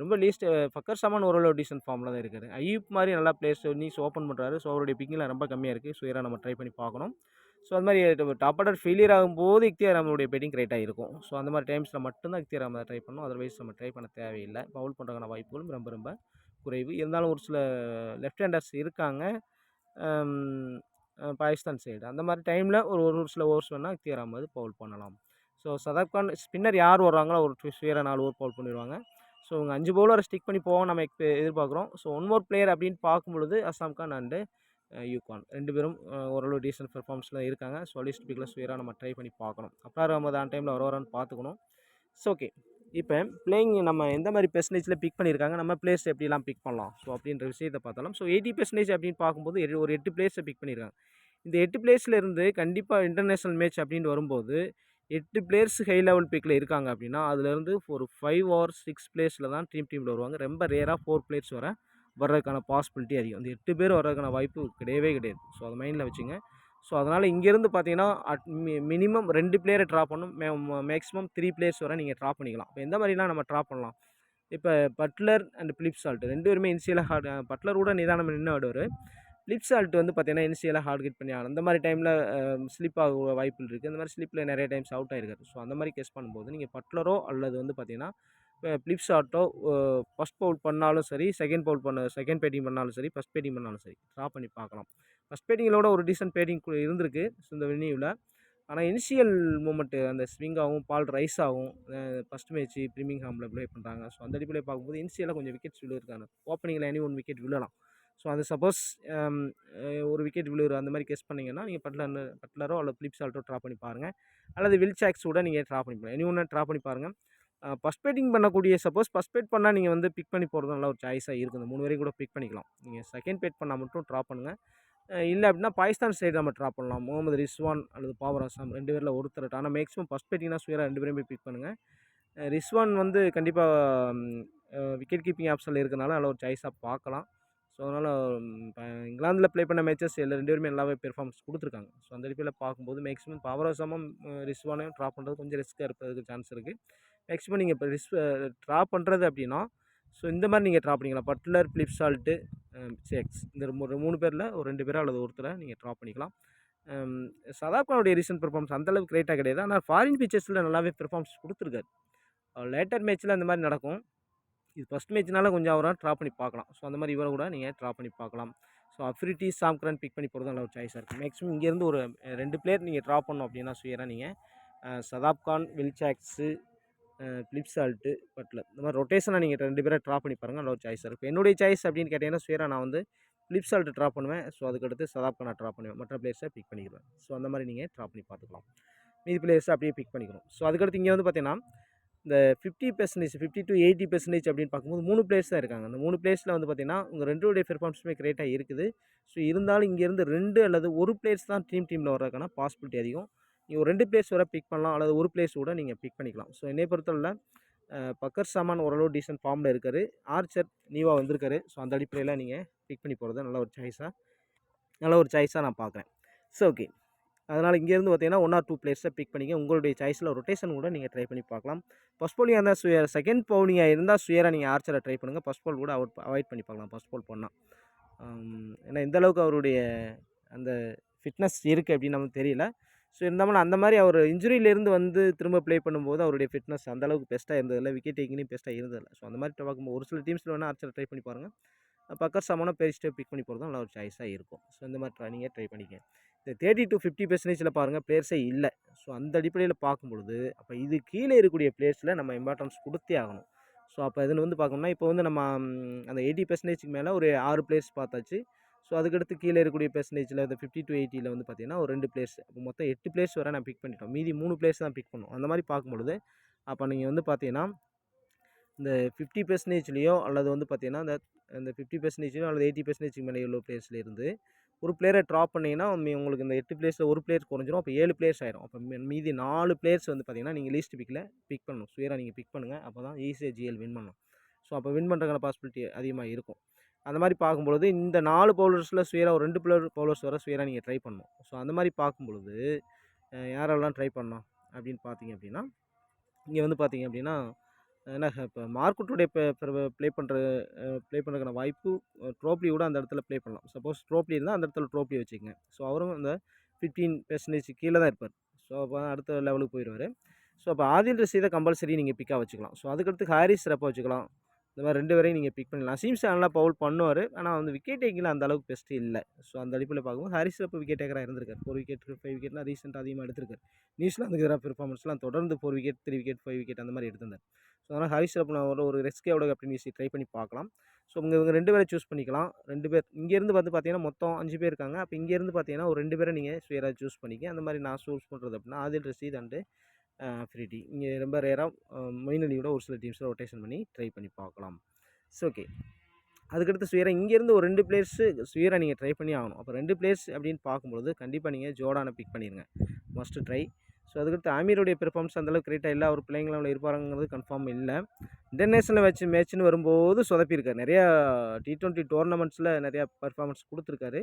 ரொம்ப லீஸ்ட் ஃபக்கர் சமான் ஓரளவு டீசன்ட் ஃபார்மில் தான் இருக்காரு. ஐயூப் மாதிரி நல்லா பிளேயர்ஸ் இன்னிங்ஸ் ஓப்பன் பண்ணுறாரு. ஸோ அவருடைய பிக்கிங்கில் ரொம்ப கம்மியாக இருக்குது. ஸோ நம்ம ட்ரை பண்ணி பார்க்கணும். ஸோ அது மாதிரி டாப் ஆர்டர் ஃபெயிலியர் ஆகும்போது இக்தியார் நம்மளுடைய பேட்டிங் கிரேட்டாக இருக்கும். ஸோ அந்த மாதிரி டைம்ஸில் மட்டும்தான் இக்தியார் நம்ம ட்ரை பண்ணணும். அதர்வைஸ் நம்ம ட்ரை பண்ண தேவையில்லை. பவுல் பண்ணுறதுக்கான வாய்ப்புகளும் ரொம்ப ரொம்ப குறைவு. இருந்தாலும் ஒரு சில லெஃப்ட் ஹேண்டர்ஸ் இருக்காங்க பாகிஸ்தான் சைடு. அந்த மாதிரி டைமில் ஒரு சில ஓவர்ஸ் வேணால் இக்தியார் அஹ்மத் பவுல் பண்ணலாம். ஸோ சதாப் கான் ஸ்பின்னர் யார் வர்றாங்களோ ஒரு ஸ்வியராக 4 ஓவர் பவுல் பண்ணிடுவாங்க. ஸோ இவங்க 5 பவுலரை ஸ்டிக் பண்ணி போவோம் நம்ம எதிர்பார்க்குறோம். ஸோ ஒன் மோர் பிளேயர் அப்படின்னு பார்க்கும்பொழுது அசாம் கான் அண்டு யூகான் 2 பேரும் ஓரளவு டீசன்ட் பெர்ஃபார்மன்ஸில் இருக்காங்க. ஸோ லிஸ்ட் பிக்கில் ஸ்வியராக நம்ம ட்ரை பண்ணி பார்க்கணும். அப்ரார் அஹ்மத் ஆன் டைமில் வரான்னு பார்த்துக்கணும். ஸோ ஓகே, இப்போ பிளேயிங் நம்ம எந்த மாதிரி பெர்சன்டேஜில் பிக் பண்ணியிருக்காங்க, நம்ம பிளேயர்ஸ் எப்படிலாம் பிக் பண்ணலாம் ஸோ அப்படின்ற விஷயத்தை பார்த்தாலும். ஸோ 80% அப்படின்னு பார்க்கும்போது ஒரு 8 பிளேயர்ஸை பிக் பண்ணியிருக்காங்க. இந்த 8 பிளேயர்ஸில் இருந்து கண்டிப்பாக இன்டர்நேஷ்னல் மேட்ச் அப்படின்னு வரும்போது 8 பிளேயர்ஸ் ஹை லெவல் பிக்கில் இருக்காங்க அப்படின்னா அதுலேருந்து ஒரு 5 or 6 பிளேயர்ஸில் தான் டீமில் வருவாங்க. ரொம்ப ரேராக 4 பிளேயர்ஸ் வர்றதுக்கான பாசிபிலிட்டி அதிகம். அந்த 8 பேர் வர்றதுக்கான வாய்ப்பு கிடையவே கிடையாது. ஸோ அதை மைண்டில் வச்சுங்க. ஸோ அதனால் இங்கேருந்து பார்த்தீங்கன்னா மினிமம் 2 பிளேயரை ட்ராப் பண்ணணும். மேக்ஸிமம் 3 பிளேயர்ஸ் வரை நீங்கள் ட்ராப் பண்ணிக்கலாம். இப்போ எந்த மாதிரிலாம் நம்ம ட்ராப் பண்ணலாம்? இப்போ பட்லர் அண்ட் பிலிப் சால்ட் 2 பேருமே இனிஷியலாக பட்லர் கூட நிதானம் நின்று ஆடுவார். பிலிப் சால்ட் வந்து பார்த்தீங்கன்னா இனிஷியலாக ஹார்ட் ஹிட் பண்ணி ஆடும். அந்த மாதிரி டைமில் ஸ்லிப் ஆக வாய்ப்பு இருக்குது. அந்த மாதிரி ஸ்லிப்பில் நிறைய டைம்ஸ் அவுட் ஆகிருக்காரு. ஸோ அந்த மாதிரி கேஸ் பண்ணும்போது நீங்கள் பட்லரோ அல்லது வந்து பார்த்தீங்கன்னா பிலிப் சால்ட்டோ ஃபஸ்ட் பவுல் பண்ணாலும் சரி, செகண்ட் பேட்டிங் பண்ணாலும் சரி, ஃபஸ்ட் பேட்டிங் பண்ணாலும் சரி ட்ராப் பண்ணி பார்க்கலாம். ஃபஸ்ட் பேட்டிங்களோட ஒரு டீசன்ட் பேட்டிங் இருந்திருக்கு இந்த வென்யூவில். ஆனால் இனிஷியல் மூமெண்ட்டு அந்த ஸ்விங்காகவும் பால் ரைஸாகவும் ஃபஸ்ட் மேட்ச் பிரிமிங்ஹாமில் ப்ளே பண்ணுறாங்க. ஸோ அந்த அடிப்படையில் பார்க்கும்போது இனிஷியலாக கொஞ்சம் விக்கெட்ஸ் விழுயிருக்காங்க. ஓப்பனிங்கில் ஒன் விக்கெட் விழலாம். ஸோ அது சப்போஸ் ஒரு விக்கெட் விழுகிற அந்த மாதிரி கெஸ் பண்ணிங்கன்னா நீங்கள் பட்லரோ அல்லது பிலிப் சால்ட்டோ ட்ராப் பண்ணி பாருங்கள். அல்லது வில்சாக்ஸ் கூட நீங்கள் ட்ராப் பண்ணி பாருங்கள். ஒன்று ட்ராப் பண்ணி பாருங்கள். ஃபஸ்ட் பேட்டிங் பண்ணக்கூடிய சப்போஸ் ஃபஸ்ட் பேட் பண்ணால் நீங்கள் வந்து பிக் பண்ணி போகிறது நல்ல ஒரு சாய்ஸாக இருக்குது. இந்த 3 வரைக்கும் கூட பிக் பண்ணிக்கலாம். நீங்கள் செகண்ட் பேட் பண்ணால் மட்டும் ட்ராப் பண்ணுங்கள். இல்லை அப்படின்னா பாகிஸ்தான் சைடு நம்ம ட்ராப் பண்ணலாம். முகமது ரிஸ்வான் அல்லது பாபர் அசாம் 2 பேரில் ஒருத்தர். ஆனால் மேக்ஸிமம் ஃபஸ்ட் பேட்டிங்னா ஸ்வியராக 2 பேருமே பிக் பண்ணுங்கள். ரிஸ்வான் வந்து கண்டிப்பாக விக்கெட் கீப்பிங் ஆப்ஷனில் இருக்கனால நல்ல ஒரு சாய்ஸாக பார்க்கலாம். ஸோ அதனால் இப்போ இங்கிலாந்தில் ப்ளே பண்ண மேட்சஸ் 2 பேருமே நல்லாவே பெர்ஃபார்மன்ஸ் கொடுத்துருக்காங்க. ஸோ அந்த அடிப்படையில் பார்க்கும்போது மேக்ஸிமம் பாபர் அசாமும் ரிஸ்வானையும் ட்ராப் பண்ணுறது கொஞ்சம் ரிஸ்க்காக இருப்பதுக்கு சான்ஸ் இருக்குது. மேக்ஸிமம் நீங்கள் இப்போ ட்ராப் பண்ணுறது அப்படின்னா ஸோ இந்த மாதிரி நீங்கள் ட்ராப் பண்ணிக்கலாம். பட்லர், பிலிப் சால்ட்டு, சேக்ஸ் இந்த 3 பேரில் ஒரு 2 பேரோ அல்லது ஒருத்தரை நீங்கள் ட்ராப் பண்ணிக்கலாம். சதாப் கானுடைய ரீசன்ட் பெர்ஃபார்மன்ஸ் அந்தளவுக்கு கிரேட்டாக கிடையாது. ஆனால் ஃபாரின் பிச்சர்ஸில் நல்லாவே பெர்ஃபார்மன்ஸ் கொடுத்துருக்காரு. லேட்டர் மேட்ச்சில் அந்த மாதிரி நடக்கும். இது ஃபஸ்ட் மேட்ச்னால கொஞ்சம் அவரை ட்ராப் பண்ணி பார்க்கலாம். ஸோ அந்த மாதிரி இவரை கூட நீங்கள் ட்ராப் பண்ணி பார்க்கலாம். ஸோ அஃப்ரிடி, சாம் கரன் பிக் பண்ணி போகிறது நல்ல ஒரு சாய்ஸாக இருக்குது. மேக்ஸிமம் இங்கேருந்து ஒரு 2 பிளேயர் நீங்கள் ட்ராப் பண்ணணும் அப்படின்னா ஸ்வியராக நீங்கள் Shadab Khan, Will Jacks, Philip Salt, Buttler இந்த மாதிரி ரொட்டேஷனாக நீங்கள் 2 பேரை ட்ராப் பண்ணி பாருங்கள். நல்ல ஒரு சாய்ஸாக இருக்குது. என்னுடைய சாய்ஸ் அப்படின்னு கேட்டிங்கன்னா ஸ்வியராக நான் வந்து பிலிப் சால்ட்டு ட்ராப் பண்ணுவேன். ஸோ அதுக்கடுத்து சதாப் கானை ட்ராப் பண்ணுவேன். மற்ற பிளேயர்ஸை பிக் பண்ணிடுவேன். ஸோ அந்த மாதிரி நீங்கள் ட்ராப் பண்ணி பார்த்துக்கலாம். மீதி பிளேயர்ஸை அப்படியே பிக் பண்ணிக்கணும். ஸோ அதுக்கடுத்து இங்கே வந்து பார்த்தீங்கன்னா இந்த 50% 50 to 80% அப்படின்னு பார்க்கும்போது 3 பிளேயர்ஸ் தான் இருக்காங்க. அந்த 3 பிளேயர்ஸில் வந்து பார்த்தீங்கன்னா உங்கள் 2 பெர்ஃபார்மன்ஸுமே கிரேட்டாக இருக்குது. ஸோ இருந்தாலும் இங்கேருந்து 2 அல்லது 1 பிளேயர்ஸ் தான் டீமில் வர்றதுக்கான பாசிபிலிட்டி அதிகம். நீங்கள் ஒரு 2 பிளேயர்ஸ் வரை பிக் பண்ணலாம் அல்லது ஒரு பிளேயர்ஸ் கூட நீங்கள் பிக் பண்ணிக்கலாம். ஸோ என்னை பொறுத்தவரை பக்கர் சமான் ஓரளவு டீசன்ட் ஃபார்மில் இருக்கார். ஆர்ச்சர் நீவா வந்திருக்காரு. ஸோ அந்த அடிப்படையில் நீங்கள் பிக் பண்ணி போகிறது நல்ல ஒரு சாய்ஸாக நான் பார்க்குறேன். ஸோ ஓகே, அதனால் இங்கேருந்து பார்த்தீங்கன்னா 1 or 2 பிளேயர்ஸை பிக் பண்ணிங்க. உங்களுடைய சாய்ஸில் ரொட்டேஷன் கூட நீங்கள் ட்ரை பண்ணி பார்க்கலாம். ஃபஸ்ட் பவுலிங்காக இருந்தால் செகண்ட் பவுலிங்காக இருந்தால் ஸ்வியராக நீங்கள் ஆர்ச்சரை ட்ரை பண்ணுங்கள். ஃபஸ்ட் பவுல் கூட அவாய்ட் பண்ணி பார்க்கலாம். ஃபஸ்ட் பவுல் பண்ணால் ஏன்னா எந்தளவுக்கு அவருடைய அந்த ஃபிட்னஸ் இருக்குது அப்படின்னு நமக்கு தெரியல. ஸோ இருந்தாலும் அந்த மாதிரி அவர் இன்ஜுரியிலேருந்து வந்து திரும்ப ப்ளே பண்ணும்போது அவருடைய ஃபிட்னஸ் அந்தளவுக்கு பெஸ்ட்டாக இருந்ததில்லை. விக்கெட் டேக்கிங்லேயும் பெஸ்ட்டாக இருந்ததில்லை. ஸோ அந்த மாதிரி பார்க்கும்போது ஒரு சில டீம்ஸில் வேணால் ஆர்ச்சரை ட்ரை பண்ணி பாருங்கள். பக்கர் சமானா பெரிய ஸ்டெப் பிக் பண்ணி போகிறது நல்ல ஒரு சாய்ஸாக இருக்கும். ஸோ இந்த மாதிரி நீங்கள் ட்ரை பண்ணிக்க. இந்த 30 to 50% பாருங்கள் பிளேயர்ஸே இல்லை. ஸோ அந்த அடிப்படையில் பார்க்கும்பொழுது அப்போ இது கீழே இருக்கக்கூடிய பிளேயர்ஸில் நம்ம இம்பார்ட்டன்ஸ் கொடுத்தே ஆகணும். ஸோ அப்போ இதில் வந்து பார்க்கணும்னா இப்போ வந்து நம்ம அந்த 80%க்கு மேலே ஒரு 6 பிளேயர்ஸ் பார்த்தாச்சு. ஸோ அதுக்கடுத்து கீழே இருக்கக்கூடிய பெர்சன்டேஜில் இந்த 50 to 80 வந்து பார்த்தீங்கன்னா ஒரு 2 பிளேயர்ஸ், அப்போ மொத்தம் 8 பிளேயர்ஸ் வரை நான் பிக் பண்ணிட்டோம். மீதி 3 பிளேயர்ஸ் தான் பிக் பண்ணோம். அந்த மாதிரி பார்க்கும்பொழுது அப்போ நீங்கள் வந்து பார்த்தீங்கன்னா இந்த 50%லேயோ அல்லது வந்து பார்த்தீங்கன்னா இந்த 50%லேயோ அல்லது 80% மேலே உள்ள பிளேயர்ஸ்லேருந்து ஒரு பிளேயரை ட்ராப் பண்ணிங்கன்னா உங்களுக்கு இந்த 8 பிளேயர்ஸில் ஒரு பிளேயர் குறைஞ்சிரும். அப்போ 7 பிளேயர்ஸ் ஆயிரும். அப்போ மீதி 4 பிளேயர்ஸ் வந்து பார்த்தீங்கன்னா நீங்கள் லீஸ்ட் பிக்கில் பிக் பண்ணணும். சுயராக நீங்கள் பிக் பண்ணுங்கள். அப்போ தான் ஈஸியாக ஜிஎல் வின் பண்ணணும். ஸோ அப்போ வின் பண்ணுறதுக்கான பாசிபிலிட்டி அதிகமாக இருக்கும். அந்த மாதிரி பார்க்கும்பொழுது இந்த 4 பவுலர்ஸில் சுயராக ஒரு 2 பவுலர்ஸ் வர சுயராக நீங்கள் ட்ரை பண்ணணும். ஸோ அந்த மாதிரி பார்க்கும்பொழுது யாரெல்லாம் ட்ரை பண்ணலாம் அப்படின்னு பார்த்தீங்க அப்படின்னா, இங்கே வந்து பார்த்தீங்க அப்படின்னா ஏன்னா இப்போ மார்க்கெட்டுடைய ப்ளே பண்ணுறதுக்கான வாய்ப்பு ட்ரோப்லியோட அந்த இடத்துல ப்ளே பண்ணலாம். சப்போஸ் ட்ரோப்லி இருந்தால் அந்த இடத்துல ட்ரோப்லி வச்சுக்கங்க. ஸோ அவரும் அந்த 15% கீழே தான் இருப்பார். ஸோ அப்போ அடுத்த லெவலுக்கு போயிடுவார். ஸோ அப்போ ஆதில் ரஷீதை கம்பல்சரி நீங்கள் பிக்காக வச்சுக்கலாம். ஸோ அதுக்கடுத்து ஹாரிஸ் ரப்பை வச்சுக்கலாம். இந்த மாதிரி 2 பேரையும் நீங்கள் பிக் பண்ணலாம். அசீம் ஷா நல்லா பவுல் பண்ணுவார். ஆனால் வந்து விக்கெட் டேக்கிங்கில் அந்த அளவுக்கு பெஸ்ட்டு இல்லை. ஸோ அந்த அடிப்படையில் பார்க்கும்போது ஹாரிஸ் ரப் விக்கெட் டேக்கராக இருந்திருக்காரு. 4 விக்கெட் 5 விக்கெட்லாம் ரீசெண்டாக அதிகமாக எடுத்திருக்காரு. நியூசிலாந்துக்கு எதிராக பெர்ஃபார்மன்ஸ்லாம் தொடர்ந்து 4 விக்கெட் 3 விக்கெட் 5 விக்கெட் அந்த மாதிரி எடுத்திருந்தார். ஸோ அதனால் ஹாரிஸ் ரப் நான் ஒரு ரெஸ்கேவோட கேப்டன்சி ட்ரை பண்ணி பார்க்கலாம். ஸோ இவங்க 2 பேரை சூஸ் பண்ணிக்கலாம். 2 பேர் இங்கேருந்து பார்த்தீங்கன்னா மொத்தம் 5 பேர் இருக்காங்க. அப்போ இங்கேருந்து பார்த்தீங்கன்னா ஒரு 2 பேரை நீங்கள் சுயராக சூஸ் பண்ணிக்க. அந்த மாதிரி நான் சூஸ் பண்ணுறது அப்படின்னா ஆதில் ரஷீத் அண்டு அஃப்ரிடி. இங்கே ரொம்ப ரேராக மொயின் அலியோட ஒரு சில டீம்ஸில் ரொட்டேஷன் பண்ணி ட்ரை பண்ணி பார்க்கலாம். ஸோ ஓகே, அதுக்கடுத்து சுயரா இங்கேருந்து ஒரு 2 பிளேயர்ஸு சுயரா நீங்கள் ட்ரை பண்ணி ஆகணும். அப்போ 2 பிளேயர்ஸ் அப்படின்னு பார்க்கும்பொழுது கண்டிப்பாக நீங்கள் ஜோர்டானை பிக் பண்ணிடுங்க. Must try. ஸோ அதுக்கடுத்து ஆமீருடைய பெர்ஃபார்மன்ஸ் அந்தளவுக்கு கிரேட்டாக இல்லை. அவர் பிளேயிங் லெவலில் இருப்பாருங்கிறது கன்ஃபார்ம் இல்லை. இன்டர்நேஷனல் மேட்ச்னு வரும்போது சொதப்பியிருக்காரு. நிறையா T20 டோர்னமெண்ட்ஸில் நிறையா பெர்ஃபார்மன்ஸ் கொடுத்துருக்காரு.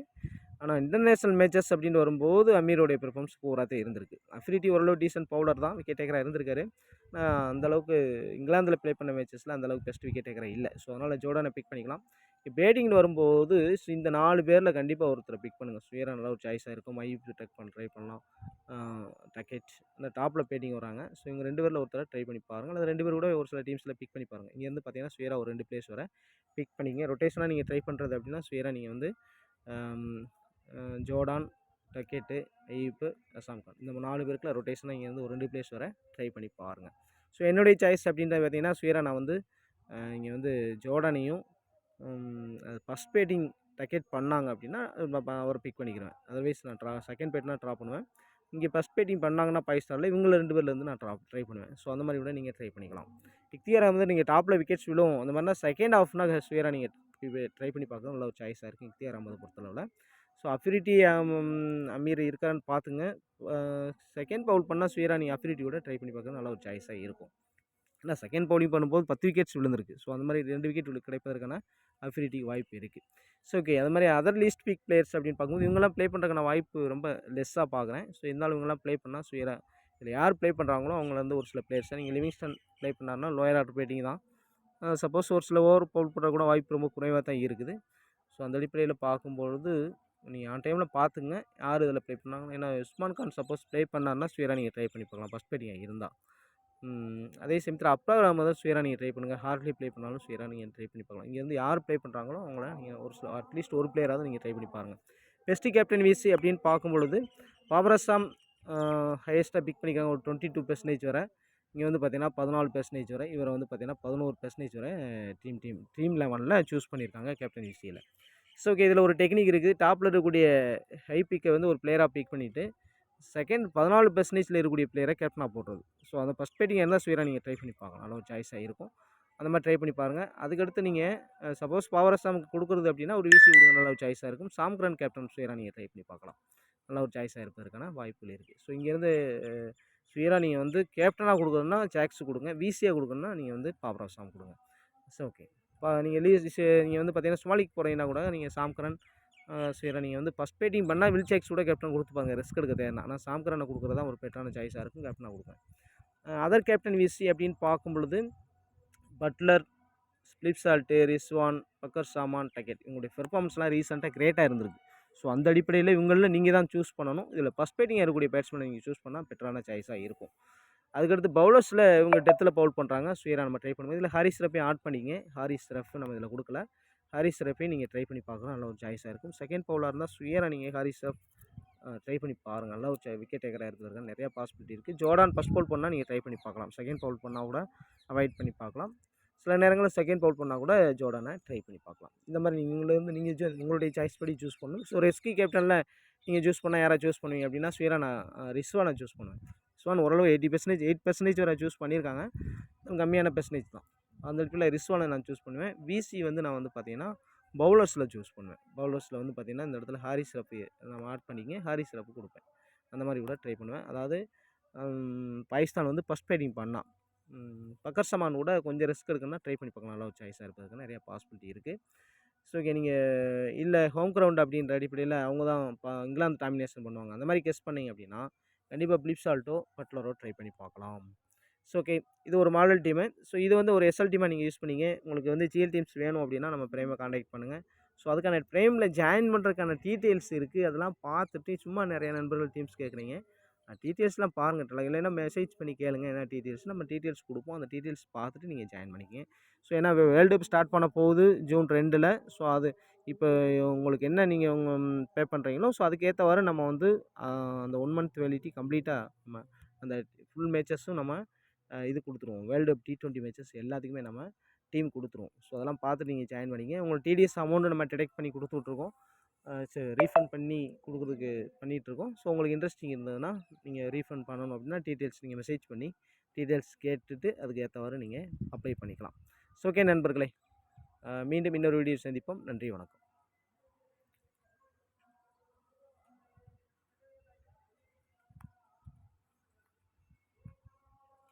ஆனால் இன்டர்நேஷனல் மேட்சஸ் அப்படின்னு வரும்போது அமீரோடைய பெர்ஃபார்மன்ஸ் பூராக இருந்திருக்கு. அஃப்ரிடி ஓரளவு டீசென்ட் பவுலர் தான், விக்கெட் டேக்கராக இருந்திருக்காரு. அந்தளவுக்கு இங்கிலாந்தில் ப்ளே பண்ண மேட்சஸில் அந்தளவுக்கு பெஸ்ட் விக்கெட் டேக்கராக இல்லை. ஸோ அதனால் ஜோர்டானை பிக் பண்ணிக்கலாம். பேட்டிங்னு வரும்போது இந்த 4 பேரில் கண்டிப்பாக ஒருத்தரை பிக் பண்ணுங்கள். சுயரா நல்ல ஒரு சாய்ஸாக இருக்கும். ஐயூப் ட்ரை பண்ணலாம். டக்கெட் இந்த டாப்பில் பேட்டிங் வராங்க. ஸோ இவங்க 2 பேரில் ஒருத்தரை ட்ரை பண்ணி பாருங்கள். அல்லது 2 பேர் கூட ஒரு சில டீம்ஸில் பிக் பண்ணி பாருங்கள். இங்கேருந்து பார்த்தீங்கன்னா சுயரா ஒரு 2 பிளேஸ் வர பிக் பண்ணிங்க. ரொட்டேஷனாக நீங்கள் ட்ரை பண்ணுறது அப்படின்னா சுயரா நீங்கள் வந்து ஜோர்டான், டக்கெட்டு, ஐயூப்பு, அசாம் கான் இந்த 4 பேருக்குள்ள ரொட்டேஷனாக இங்கேருந்து ஒரு 2 பிளேஸ் வர ட்ரை பண்ணி பாருங்கள். ஸோ என்னுடைய சாய்ஸ் அப்படின்றது பார்த்தீங்கன்னா சுயரா நான் வந்து இங்கே வந்து ஜோர்டானையும் ஃபஸ்ட் பேட்டிங் டக்கெட் பண்ணாங்க அப்படின்னா அவரை பிக் பண்ணிக்கிறேன். அதர்வைஸ் நான் செகண்ட் பேட்னா ட்ரா பண்ணுவேன். இங்கே ஃபஸ்ட் பேட்டிங் பண்ணாங்கன்னா பாகிஸ்தானில் இவங்கள 2 பேர்லேருந்து நான் ட்ரை பண்ணுவேன். ஸோ அந்த மாதிரி கூட நீங்கள் ட்ரை பண்ணிக்கலாம். இக்தியாரா வந்து நீங்கள் டாப்பில் விக்கெட்ஸ் விழும் அந்த மாதிரினா செகண்ட் ஹாஃப்னா சுயரா நீங்கள் ட்ரை பண்ணி பார்க்கலாம். நல்ல ஒரு சாய்ஸாக இருக்குது இக்தியார் அஹமதை பொறுத்தளவில். ஸோ அஃப்ரிடி அமீர் இருக்கான்னு பார்த்துங்க. செகண்ட் பவுல் பண்ணால் சுயரா நீங்கள் அஃப்ரிட்டியோட ட்ரை பண்ணி பார்க்குறது நல்ல ஒரு சாய்ஸாக இருக்கும். ஏன்னா செகண்ட் பவுலிங் பண்ணும்போது 10 விக்கெட்ஸ் விழுந்திருக்கு. ஸோ அந்த மாதிரி 2 விக்கெட் கிடைப்பதற்கான அஃப்ரிட்டிக்கு வாய்ப்பு இருக்குது. ஸோ ஓகே, அது மாதிரி அதர் லீஸ்ட் பிக் பிளேயர்ஸ் அப்படின்னு பார்க்கும்போது இவங்கெல்லாம் ப்ளே பண்ணுறதுக்கான வாய்ப்பு ரொம்ப லெஸ்ஸாக பார்க்குறேன். ஸோ இருந்தாலும் இவங்கெல்லாம் ப்ளே பண்ணால் சுயரா இதில் யார் ப்ளே பண்ணுறாங்களோ அவங்கள வந்து ஒரு சில பிளேயர்ஸை நீங்கள் லிவிங்ஸ்டன் ப்ளே பண்ணாருன்னா லோயர் ஆர்டர் பேட்டிங் தான். சப்போஸ் ஒரு சில ஓவர் பவுல் பண்ணுற கூட வாய்ப்பு ரொம்ப குறைவாக தான் இருக்குது. ஸோ அந்த அடிப்படையில் பார்க்கும்பொழுது நீங்கள் ஆன் டைமில் பார்த்துங்க யார் இதில் ப்ளே பண்ணாங்க. ஏன்னா உஸ்மான் கான் சப்போஸ் ப்ளே பண்ணாருன்னா சுயரா நீங்கள் ட்ரை பண்ணி பார்க்கலாம் ஃபஸ்ட் பேட்டிங் இருந்தால். அதே சமயத்தில் அப்ரார் அஹமதை சுயரா நீங்கள் ட்ரை பண்ணுங்கள். ஹார்ட்லி ப்ளே பண்ணாலும் சுயரா நீங்கள் ட்ரை பண்ணி பார்க்கலாம். இங்கேருந்து யார் ப்ளே பண்ணுறாங்களோ அவங்கள நீங்கள் ஒரு சில அட்லீஸ்ட் ஒரு பிளேயராவது நீங்கள் ட்ரை பண்ணி பாருங்கள். பெஸ்ட்டு கேப்டன் விசி அப்படின்னு பார்க்கும்பொழுது பாபர் அசாம் ஹையஸ்ட்டாக பிக் பண்ணிக்காங்க ஒரு 22% வரை. இங்கே வந்து பார்த்தீங்கன்னா 14% வரை. இவரை வந்து பார்த்தீங்கன்னா 11% வரை ட்ரீம் 11 சூஸ் பண்ணியிருக்காங்க கேப்டன் விசியில். ஸோ ஓகே, இதில் ஒரு டெக்னிக் இருக்குது. டாப்பில் இருக்கக்கூடிய ஹை பிக்கை வந்து ஒரு பிளேயராக பிக் பண்ணிவிட்டு செகண்ட் 14% இருக்கக்கூடிய பிளேயரை கேப்டனாக போடுறது. ஸோ அந்த ஃபஸ்ட் பேட்டிங் இருந்தால் சுயரா நீங்கள் ட்ரை பண்ணி பார்க்கலாம். நல்ல ஒரு சாய்ஸாக இருக்கும். அந்த மாதிரி ட்ரை பண்ணி பாருங்கள். அதுக்கடுத்து நீங்கள் சப்போஸ் பவர் அசாமுக்கு கொடுக்குறது அப்படின்னா ஒரு விசி கொடுங்க, நல்ல ஒரு சாய்ஸாக இருக்கும். சாம்கரன் கேப்டன் சுயரா நீங்கள் ட்ரை பண்ணி பார்க்கலாம். நல்ல ஒரு சாய்ஸாக இருப்பதற்கான வாய்ப்புகள் இருக்குது. ஸோ இங்கேருந்து சுயரா நீங்கள் வந்து கேப்டனாக கொடுக்குறதுனா ஜாக்ஸ் கொடுங்க, விசியாக கொடுக்கணுன்னா நீங்கள் வந்து பவர் அசாம் கொடுங்க. ஸோ ஓகே, இப்போ நீங்கள் நீங்கள் வந்து பார்த்தீங்கன்னா சுமாலிக்கு போகிறீங்கன்னா கூட நீங்கள் சாம்கரன் சுயரா நீங்கள் வந்து ஃபஸ்ட் பேட்டிங் பண்ணால் வில்சேக்ஸ் கூட கேப்டன் கொடுத்துப்பாங்க ரிஸ்க் எடுக்க தேவைன்னா. ஆனால் சாம்கரனை கொடுக்குறது தான் ஒரு பெட்டரான சாய்ஸாக இருக்கும். கேப்டனாக கொடுப்பேன். அதர் கேப்டன் விசி அப்படின்னு பார்க்கும் பொழுது பட்லர், ஸ்பிலிப் சால்ட்டு, ரிஸ்வான், பக்கர் சாமான், டக்கெட் இவங்களுடைய பெர்ஃபார்மன்ஸ்லாம் ரீசெண்டாக கிரேட்டாக இருந்திருக்கு. ஸோ அந்த அடிப்படையில் இவங்களில் நீங்கள் தான் சூஸ் பண்ணணும். இதில் ஃபஸ்ட் பேட்டிங் இருக்கக்கூடிய பேட்ஸ்மேனை நீங்கள் சூஸ் பண்ணால் பெட்டரான சாய்ஸாக இருக்கும். அதுக்கடுத்து பவுலர்ஸில் இவங்க டெத்தில் பவுல் பண்ணுறாங்க. சுயரா நம்ம ட்ரை பண்ணுவோம். இதில் ஹாரிஸ் ரஃபையும் ஆட் பண்ணிங்க. ஹாரிஸ் ரஃப் நம்ம இதில் கொடுக்கல. ஹாரிஸ் ரஃபையும் நீங்கள் ட்ரை பண்ணி பார்க்கலாம். நல்ல ஒரு சாய்ஸாக இருக்கும். செகண்ட் பவுலாக இருந்தால் சுயரா நீங்கள் ஹாரிஸ் ரஃப் ட்ரை பண்ணி பாருங்கள். நல்லா ஒரு விக்கெட் டேக்கராக இருக்கிறதுக்கு நிறையா பாசிபிலிட்டி இருக்குது. ஜோர்டான் ஃபஸ்ட் பவுல் பண்ணால் நீங்கள் ட்ரை பண்ணி பார்க்கலாம். செகண்ட் பவுல் பண்ணால் கூட அவாய்ட் பண்ணி பார்க்கலாம். சில நேரங்களில் செகண்ட் பவுல் பண்ணால் கூட ஜோர்டானை ட்ரை பண்ணி பார்க்கலாம். இந்த மாதிரி நீங்கள் உங்களுடைய சாய்ஸ் படி சூஸ் பண்ணணும். ஸோ ரெஸ்கி கேப்டனில் நீங்கள் சூஸ் பண்ணால் யாரை சூஸ் பண்ணுவீங்க அப்படின்னா ரிஸ்வானை சூஸ் பண்ணுவேன். ரிஸ்வான் ஓரளவு 8% வரை சூஸ் பண்ணியிருக்காங்க. கம்மியான பெர்சன்டேஜ் தான். அந்த இடத்துல ரிஸ்வானை நான் சூஸ் பண்ணுவேன். விசி வந்து நான் வந்து பார்த்தீங்கன்னா பவுலர்ஸில் சூஸ் பண்ணுவேன். பவுலர்ஸில் வந்து பார்த்தீங்கன்னா இந்த இடத்துல ஹாரிஸ் ரஃபி நம்ம ஆட் பண்ணிங்க ஹாரிஸ் ரஃப் கொடுப்பேன். அந்த மாதிரி கூட ட்ரை பண்ணுவேன். அதாவது பாகிஸ்தான் வந்து ஃபஸ்ட் பேட்டிங் பண்ணால் பக்கர் சமான் கூட கொஞ்சம் ரிஸ்க் எடுக்கணும்னா ட்ரை பண்ணி பார்க்கலாம். நல்லா ஒரு சாய்ஸாக இருப்பதுக்கு நிறையா பாசிபிலிட்டி இருக்குது. ஸோ ஓகே, நீங்கள் இல்லை ஹோம் கிரவுண்ட் அப்படின்ற அடிப்படையில் அவங்க தான் இங்கிலாந்து டாமினேஷன் பண்ணுவாங்க, அந்த மாதிரி கெஸ் பண்ணிங்க அப்படின்னா கண்டிப்பாக பிலிப் சால்ட்டோ பட்லரோ ட்ரை பண்ணி பார்க்கலாம். ஸோ ஓகே, இது ஒரு மாடல் டீமு. ஸோ இது வந்து ஒரு எஸ்எல் டீமாக நீங்கள் யூஸ் பண்ணிங்க. உங்களுக்கு வந்து ஜிஎல் டீம்ஸ் வேணும் அப்படின்னா நம்ம பிரேமை காண்டாக்ட் பண்ணுங்கள். ஸோ அதுக்கான பிரேமில் ஜாயின் பண்ணுறதுக்கான டீட்டெயில்ஸ் இருக்குது. அதெல்லாம் பார்த்துட்டு சும்மா நிறைய நண்பர்கள் டீம்ஸ் கேட்குறீங்க. டீட்டெயில்ஸ்லாம் பாருங்கள். இல்லைன்னா மெசேஜ் பண்ணி கேளுங்க என்ன டீட்டெயில்ஸ், நம்ம டீட்டெயில்ஸ் கொடுப்போம். அந்த டீட்டெயில்ஸ் பார்த்துட்டு நீங்கள் ஜாயின் பண்ணிக்கங்க. ஸோ ஏன்னா வேர்ல்டு கப் ஸ்டார்ட் பண்ண போகுது ஜூன் 2. ஸோ அது இப்போ உங்களுக்கு என்ன நீங்கள் பே பண்ணுறீங்களோ ஸோ அதுக்கேற்றவாறு நம்ம வந்து அந்த 1 மந்த் வேலிட்டி கம்ப்ளீட்டாக நம்ம அந்த ஃபுல் மேட்சஸும் நம்ம இது கொடுத்துருவோம். வேர்ல்டு கப் T20 மேட்சஸ் எல்லாத்துக்குமே நம்ம டீம் கொடுத்துருவோம். ஸோ அதெல்லாம் பார்த்துட்டு நீங்கள் ஜாயின் பண்ணிங்க. உங்களுக்கு டிடிஎஸ் அமௌண்ட்டு நம்ம டிடெக்ட் பண்ணி கொடுத்துட்ருக்கோம். ரீஃபண்ட் பண்ணி கொடுக்குறதுக்கு பண்ணிகிட்ருக்கோம். ஸோ உங்களுக்கு இன்ட்ரெஸ்டிங் இருந்ததுன்னா நீங்கள் ரீஃபண்ட் பண்ணணும் அப்படின்னா டீட்டெயில்ஸ் நீங்கள் மெசேஜ் பண்ணி டீட்டெயில்ஸ் கேட்டுட்டு அதுக்கு ஏற்றவாறு நீங்கள் அப்ளை பண்ணிக்கலாம். ஸோ ஓகே நண்பர்களே, மீண்டும் இன்னொரு வீடியோ சந்திப்போம். நன்றி, வணக்கம்.